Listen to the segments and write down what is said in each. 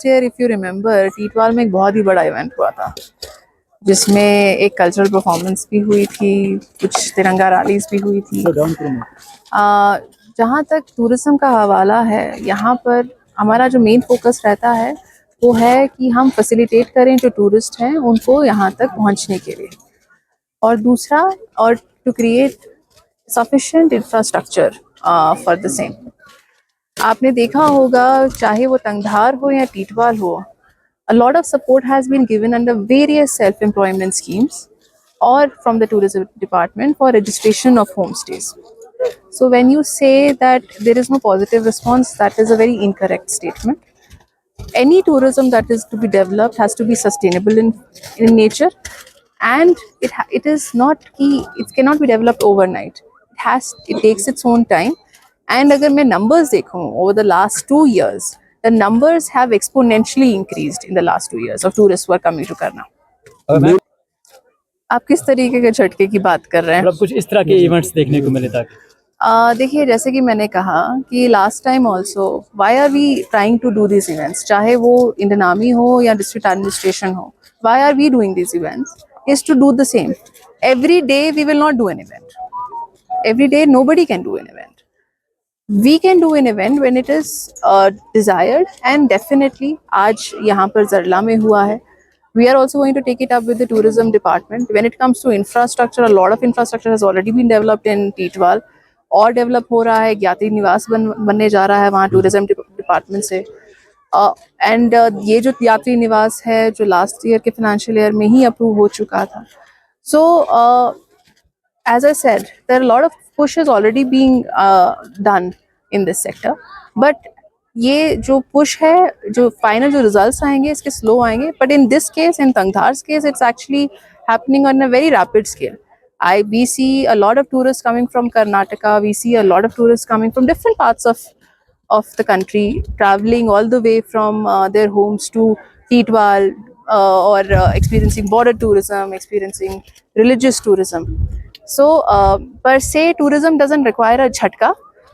Year if you remember Titwal में एक बहुत ही बड़ा इवेंट हुआ था जिसमें एक कल्चरल परफॉर्मेंस भी हुई थी, कुछ तिरंगा रैलीज भी हुई थी। जहाँ तक टूरिज्म का हवाला है, यहाँ पर हमारा जो मेन फोकस रहता है वो है कि हम फैसिलिटेट करें जो टूरिस्ट हैं उनको यहाँ तक पहुँचने के लिए, और दूसरा और to create sufficient infrastructure for the same. आपने देखा होगा चाहे वो तंगधार हो या टीटवाल हो, a lot of support has been given under various self-employment schemes or from the tourism department for registration of homestays. So when you say that there is no positive response, that is a very incorrect statement. Any tourism that is to be developed has to be sustainable in nature, and it is not key, it cannot be developed overnight. It takes its own time. And अगर मैं numbers देखूं over the last 2 years, the numbers have exponentially increased in the last 2 years of tourists who are coming to Karna. आप किस तरीके के झटके की बात कर रहे हैं? मतलब कुछ इस तरह के इवेंट्स देखने को मिले ताकि देखिए, जैसे कि मैंने कहा कि last time also why are we trying to do this events, चाहे वो इंडियन आर्मी हो या डिस्ट्रिक्ट एडमिनिस्ट्रेशन हो, why are we doing this events is to do the same. Every day we will not do an event, every day nobody can do an event. We can do an event when it is desired, and definitely आज यहाँ पर जरला में हुआ है. We are also going to take it up with the tourism department. When it comes to infrastructure, a lot of infrastructure has already been developed in Teetwal, और develop हो रहा है. यात्री निवास बनने जा रहा है वहाँ टूरिज्म डिपार्टमेंट से. एंड ये जो यात्री निवास है जो लास्ट ईयर के फाइनेंशियल ईयर में ही अप्रूव हो चुका था. सो as I said, there are a lot of pushes already being done in this sector, but ये जो push है, जो final जो results आएंगे इसके slow आएंगे. But in this case, in Tangdhar's case, it's actually happening on a very rapid scale. We see a lot of tourists coming from Karnataka. We see a lot of tourists coming from different parts of the country, traveling all the way from their homes to Teetwal, or experiencing border tourism, experiencing religious tourism. So per se tourism doesn't require a झटका,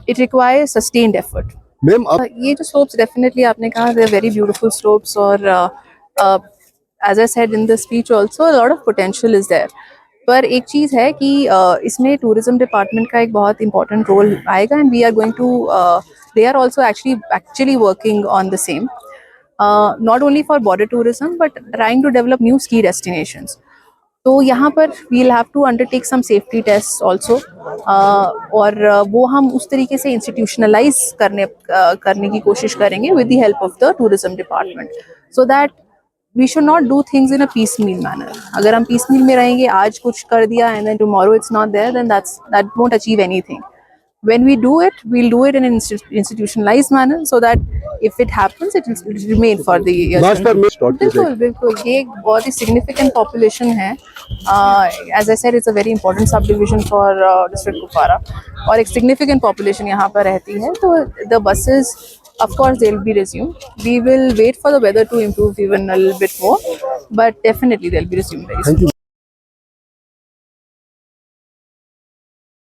it requires sustained effort. Ma'am ये जो slopes definitely आपने कहा they are very beautiful slopes, और as I said in the speech also, a lot of potential is there. पर एक चीज़ है कि इसमें tourism department का एक बहुत important role आएगा, and we are going to they are also actually working on the same, not only for border tourism but trying to develop new ski destinations. तो यहाँ पर we'll have to undertake some safety tests also, और वो हम उस तरीके से institutionalize करने की कोशिश करेंगे with the help of the tourism department, so that we should not do things in a piecemeal manner. अगर हम piecemeal में रहेंगे, आज कुछ कर दिया and then tomorrow it's not there, then that won't achieve anything. When we do it, we'll do it in an institutionalized manner, so that if it happens, it will remain for the years. बिल्कुल बिल्कुल, ये एक बहुत ही significant population है. As I said, it's a very important subdivision for district Kupwara, और एक significant population यहाँ पर रहती है. तो the buses, of course, they'll be resumed. We will wait for the weather to improve even a little bit more, but definitely they'll be resumed very soon.